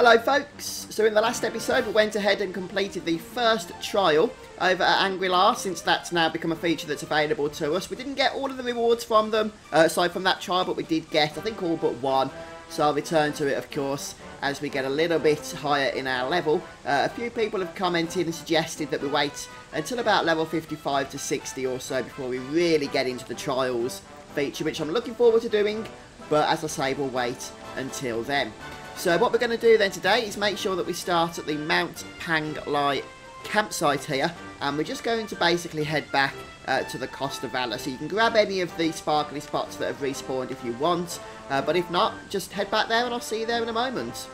Hello folks, so in the last episode we went ahead and completed the first trial over at Anguilla, since that's now become a feature that's available to us. We didn't get all of the rewards from them, aside from that trial, but we did get, I think, all but one. So I'll return to it, of course, as we get a little bit higher in our level. A few people have commented and suggested that we wait until about level 55 to 60 or so before we really get into the trials feature, which I'm looking forward to doing, but as I say, we'll wait until then. So what we're going to do then today is make sure that we start at the Mount Panglai campsite here, and we're just going to basically head back to the Coast of Valor. So you can grab any of the sparkly spots that have respawned if you want, but if not, just head back there and I'll see you there in a moment.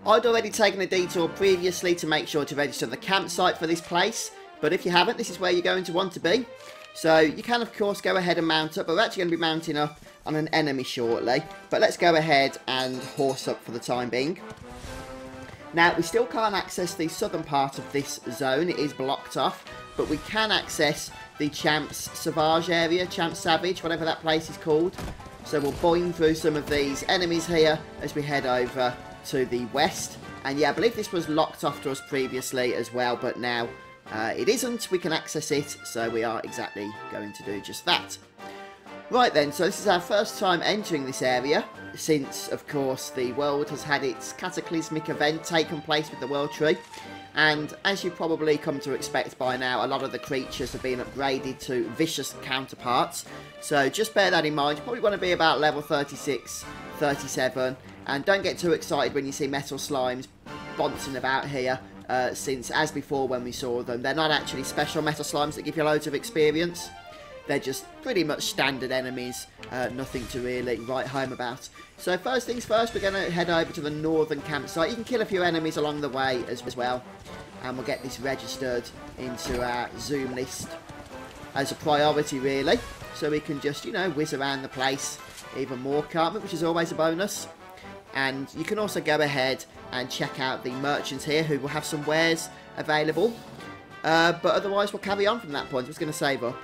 I'd already taken a detour previously to make sure to register the campsite for this place, but if you haven't, this is where you're going to want to be. So you can of course go ahead and mount up. We're actually going to be mounting up on an enemy shortly, but let's go ahead and horse up for the time being. Now, we still can't access the southern part of this zone, it is blocked off, but we can access the Champs Sauvage area, Champs Savage, whatever that place is called. So we'll boing through some of these enemies here as we head over to the west. And yeah, I believe this was locked off to us previously as well, but now it isn't. We can access it, so we are exactly going to do just that. Right then, so this is our first time entering this area, since, of course, the world has had its cataclysmic event taken place with the World Tree. And as you've probably come to expect by now, a lot of the creatures have been upgraded to vicious counterparts. So just bear that in mind. You probably want to be about level 36, 37. And don't get too excited when you see metal slimes bouncing about here. Since, as before when we saw them, they're not actually special metal slimes that give you loads of experience. They're just pretty much standard enemies, nothing to really write home about. So first things first, we're going to head over to the northern campsite. You can kill a few enemies along the way as well. And we'll get this registered into our Zoom list as a priority, really. So we can just, you know, whiz around the place even more, can't we? Which is always a bonus. And you can also go ahead and check out the merchants here who will have some wares available. But otherwise, we'll carry on from that point. I'm just going to save up.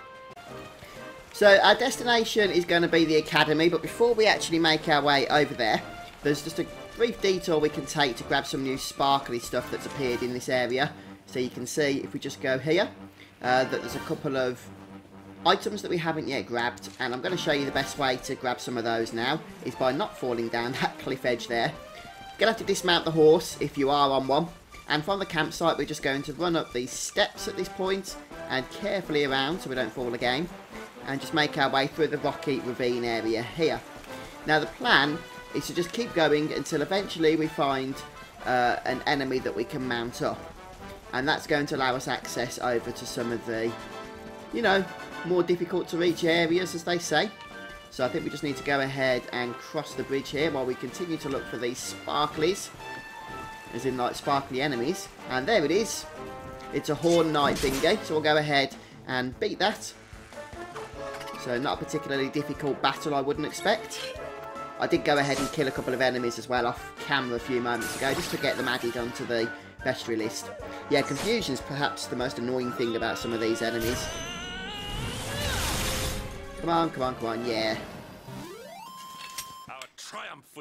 So our destination is going to be the academy, but before we actually make our way over there, there's just a brief detour we can take to grab some new sparkly stuff that's appeared in this area. So you can see, if we just go here, that there's a couple of items that we haven't yet grabbed, and I'm going to show you the best way to grab some of those now, is by not falling down that cliff edge there. You're going to have to dismount the horse if you are on one, and from the campsite we're just going to run up these steps at this point, and carefully around so we don't fall again. And just make our way through the rocky ravine area here. Now the plan is to just keep going until eventually we find an enemy that we can mount up. And that's going to allow us access over to some of the, you know, more difficult to reach areas, as they say. So I think we just need to go ahead and cross the bridge here while we continue to look for these sparklies. As in, like, sparkly enemies. And there it is. It's a Horn Knight thingy, so we'll go ahead and beat that. So not a particularly difficult battle, I wouldn't expect. I did go ahead and kill a couple of enemies as well off camera a few moments ago, just to get them added onto the bestiary list. Yeah, confusion's perhaps the most annoying thing about some of these enemies. Come on, come on, come on, yeah.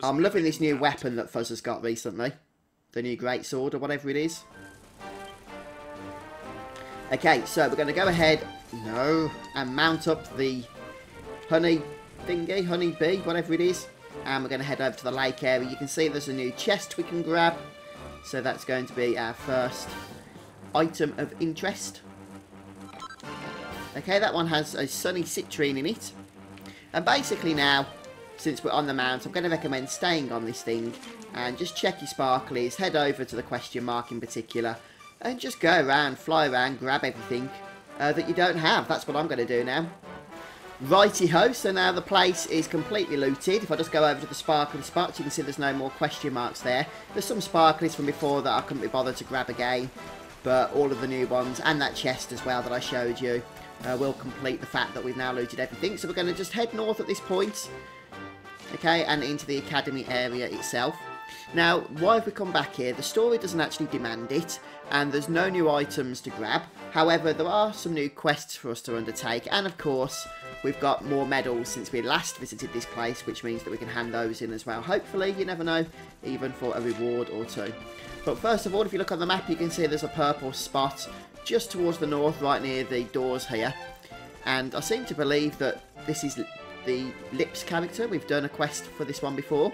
I'm loving this new weapon that Fuzz has got recently. The new greatsword or whatever it is. Okay, so we're going to go ahead, and mount up the honey thingy, honey bee, whatever it is. And we're going to head over to the lake area. You can see there's a new chest we can grab. So that's going to be our first item of interest. Okay, that one has a sunny citrine in it. And basically now, since we're on the mount, I'm going to recommend staying on this thing. And just check your sparklies, head over to the question mark in particular. And just go around, fly around, grab everything that you don't have. That's what I'm going to do now. Righty-ho, so now the place is completely looted. If I just go over to the sparkly spots, you can see there's no more question marks there. There's some sparklies from before that I couldn't be bothered to grab again. But all of the new ones, and that chest as well that I showed you, will complete the fact that we've now looted everything. So we're going to just head north at this point. Okay, and into the academy area itself. Now, why have we come back here? The story doesn't actually demand it, and there's no new items to grab. However, there are some new quests for us to undertake, and of course, we've got more medals since we last visited this place, which means that we can hand those in as well. Hopefully, you never know, even for a reward or two. But first of all, if you look on the map, you can see there's a purple spot just towards the north, right near the doors here. And I seem to believe that this is the Lips character. We've done a quest for this one before.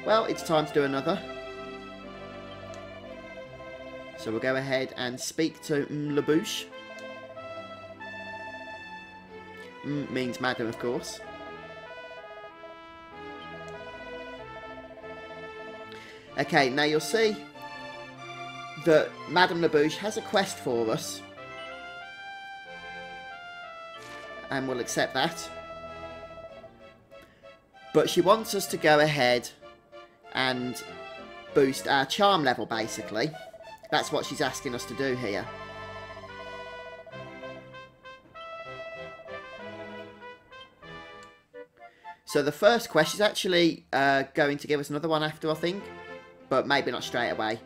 Well, it's time to do another. So we'll go ahead and speak to Labouche. Means madam, of course. Okay, now you'll see that Madame Labouche has a quest for us. And we'll accept that. But she wants us to go ahead and boost our charm level, basically. That's what she's asking us to do here. So the first quest is actually going to give us another one after, I think. But maybe not straight away.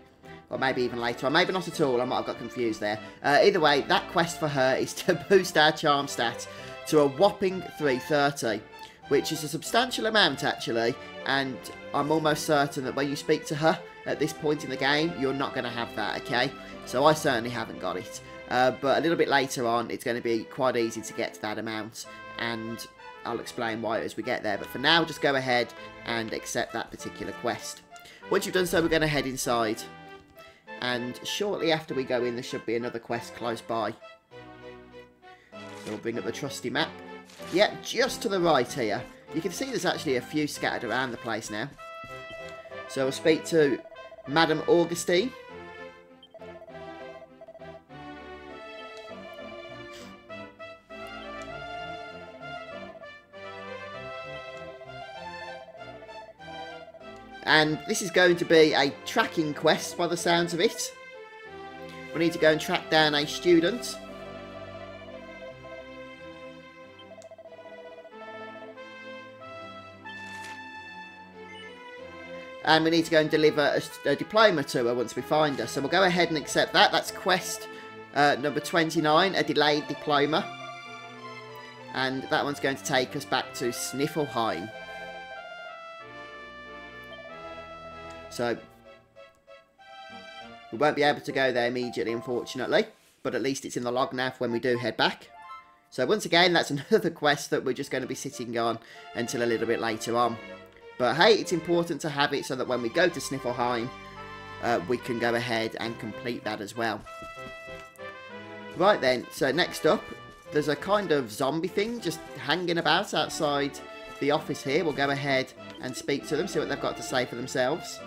Or maybe even later on. Maybe not at all. I might have got confused there. Either way, that quest for her is to boost our charm stat to a whopping 330. Which is a substantial amount, actually. And I'm almost certain that when you speak to her at this point in the game, you're not going to have that, okay? So I certainly haven't got it. But a little bit later on, it's going to be quite easy to get to that amount. And I'll explain why as we get there. But for now, just go ahead and accept that particular quest. Once you've done so, we're going to head inside. And shortly after we go in, there should be another quest close by. So we'll bring up the trusty map. Yeah, just to the right here. You can see there's actually a few scattered around the place now. So we'll speak to Madame Augustine. And this is going to be a tracking quest by the sounds of it. We need to go and track down a student. And we need to go and deliver a diploma to her once we find her. So we'll go ahead and accept that. That's quest number 29, a delayed diploma. And that one's going to take us back to Sniffelheim. So we won't be able to go there immediately, unfortunately. But at least it's in the log now for when we do head back. So once again, that's another quest that we're just going to be sitting on until a little bit later on. But hey, it's important to have it so that when we go to Sniffelheim, we can go ahead and complete that as well. Right then, so next up, there's a kind of zombie thing just hanging about outside the office here. We'll go ahead and speak to them, see what they've got to say for themselves.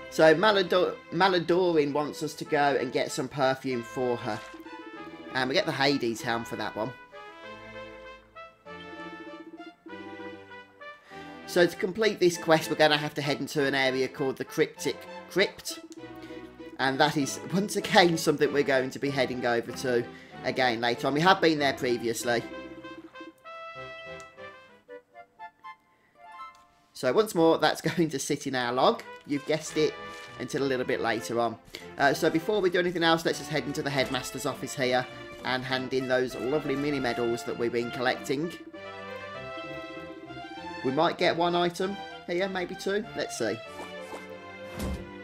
So Maladorin wants us to go and get some perfume for her. And we get the Hades helm for that one. So to complete this quest, we're going to have to head into an area called the Cryptic Crypt. And that is, once again, something we're going to be heading over to again later on. We have been there previously. So once more, that's going to sit in our log. You've guessed it, until a little bit later on. So before we do anything else, let's just head into the headmaster's office here and hand in those lovely mini medals that we've been collecting. We might get one item here, maybe two. Let's see.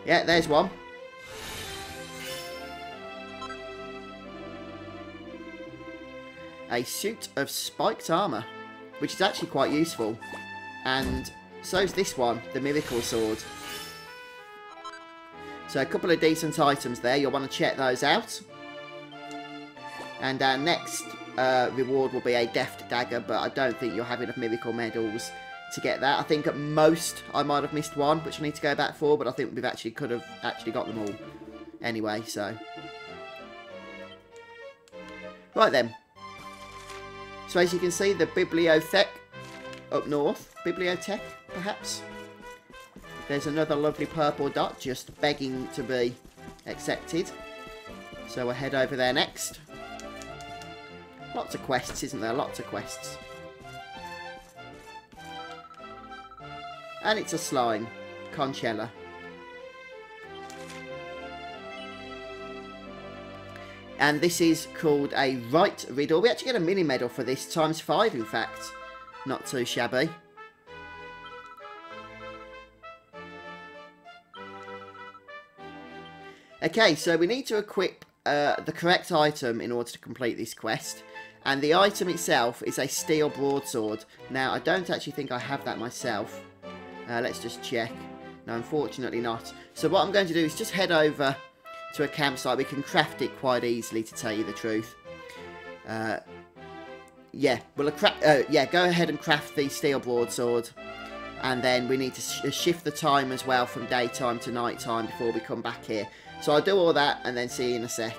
Yeah, there's one. A suit of spiked armour, which is actually quite useful. And so's this one, the Miracle Sword. So a couple of decent items there. You'll want to check those out. And our next reward will be a Deft Dagger, but I don't think you'll have enough Miracle Medals to get that. I think at most I might have missed one, which I need to go back for, but I think we've could have got them all anyway, so. Right then. So as you can see, the Bibliothek up north. Bibliotech, perhaps? There's another lovely purple dot just begging to be accepted. So we'll head over there next. Lots of quests, isn't there? Lots of quests. And it's a slime. Conchella. And this is called a right riddle. We actually get a mini medal for this, ×5 in fact. Not too shabby. Okay, so we need to equip the correct item in order to complete this quest. And the item itself is a steel broadsword. Now, I don't actually think I have that myself. Let's just check. No, unfortunately not. So what I'm going to do is just head over to a campsite. We can craft it quite easily, to tell you the truth. Yeah, well, go ahead and craft the steel broadsword. And then we need to shift the time as well from daytime to nighttime before we come back here. So I'll do all that and then see you in a sec.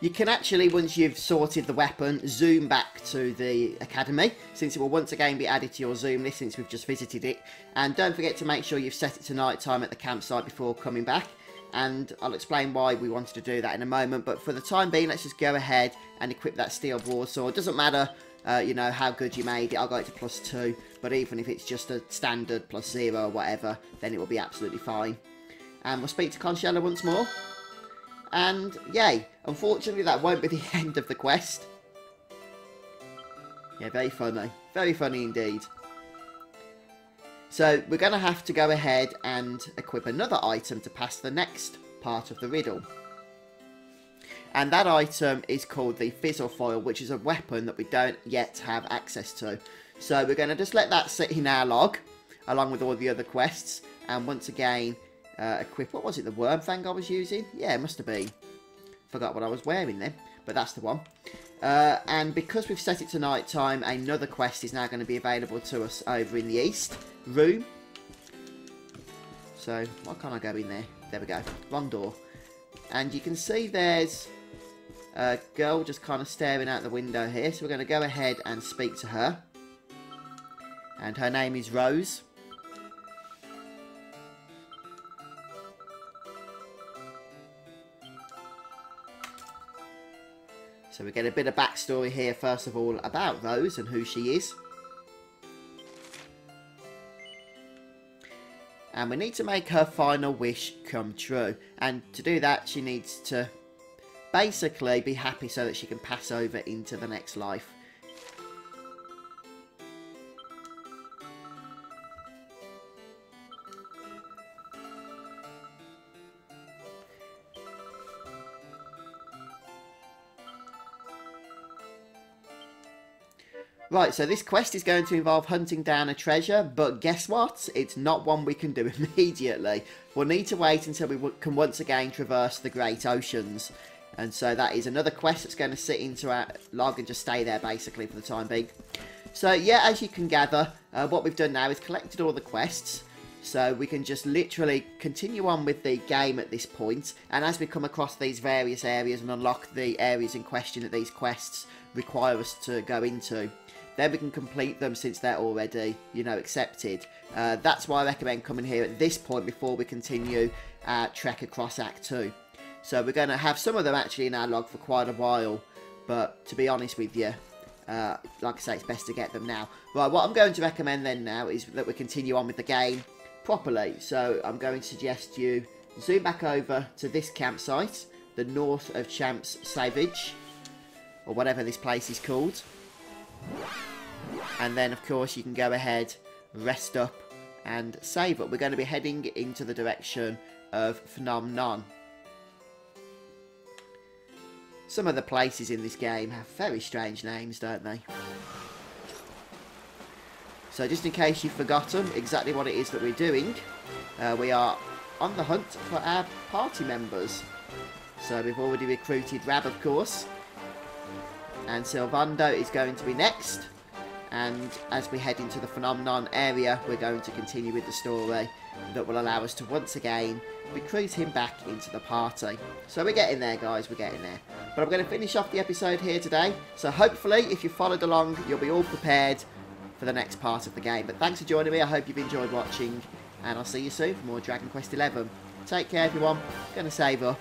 You can actually, once you've sorted the weapon, zoom back to the academy, since it will once again be added to your zoom list since we've just visited it. And don't forget to make sure you've set it to night time at the campsite before coming back. And I'll explain why we wanted to do that in a moment. But for the time being, let's just go ahead and equip that steel broadsword. Doesn't matter, you know, how good you made it. I'll go it to +2. But even if it's just a standard +0 or whatever, then it will be absolutely fine. And we'll speak to Conchella once more. And yay, unfortunately that won't be the end of the quest. Yeah, very funny indeed. So we're going to have to go ahead and equip another item to pass the next part of the riddle. And that item is called the fizzle foil, which is a weapon that we don't yet have access to. So we're going to just let that sit in our log, along with all the other quests. And once again, equip, what was it, the worm thing I was using? Yeah, it must have been. Forgot what I was wearing then, but that's the one. And because we've set it to night time, another quest is now going to be available to us over in the east room. So, why can't I go in there? There we go, wrong door. And you can see there's a girl just kind of staring out the window here. So we're going to go ahead and speak to her. And her name is Rose. So we get a bit of backstory here, first of all, about Rose and who she is. And we need to make her final wish come true. And to do that, she needs to basically be happy so that she can pass over into the next life. Right, so this quest is going to involve hunting down a treasure, but guess what? It's not one we can do immediately. We'll need to wait until we can once again traverse the Great Oceans. And so that is another quest that's going to sit into our log and just stay there basically for the time being. So yeah, as you can gather, what we've done now is collected all the quests. So we can just literally continue on with the game at this point. And as we come across these various areas and unlock the areas in question that these quests require us to go into, then we can complete them since they're already, you know, accepted. That's why I recommend coming here at this point before we continue our trek across Act 2. So we're going to have some of them actually in our log for quite a while. But to be honest with you, like I say, it's best to get them now. Right, what I'm going to recommend then now is that we continue on with the game properly. So I'm going to suggest you zoom back over to this campsite, the north of Champs Savage, or whatever this place is called. And then of course you can go ahead, rest up and save up. We're going to be heading into the direction of Phenomenon. Some of the places in this game have very strange names, don't they? So just in case you've forgotten exactly what it is that we're doing, we are on the hunt for our party members. So we've already recruited Rab, of course. And Sylvando is going to be next. And as we head into the Phenomenon area, we're going to continue with the story that will allow us to once again recruit him back into the party. So we're getting there, guys, we're getting there. But I'm going to finish off the episode here today. So hopefully, if you followed along, you'll be all prepared for the next part of the game. But thanks for joining me. I hope you've enjoyed watching. And I'll see you soon for more Dragon Quest XI. Take care, everyone. Going to save up.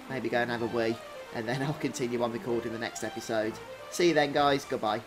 Maybe go and have a wee. And then I'll continue on recording the next episode. See you then, guys. Goodbye.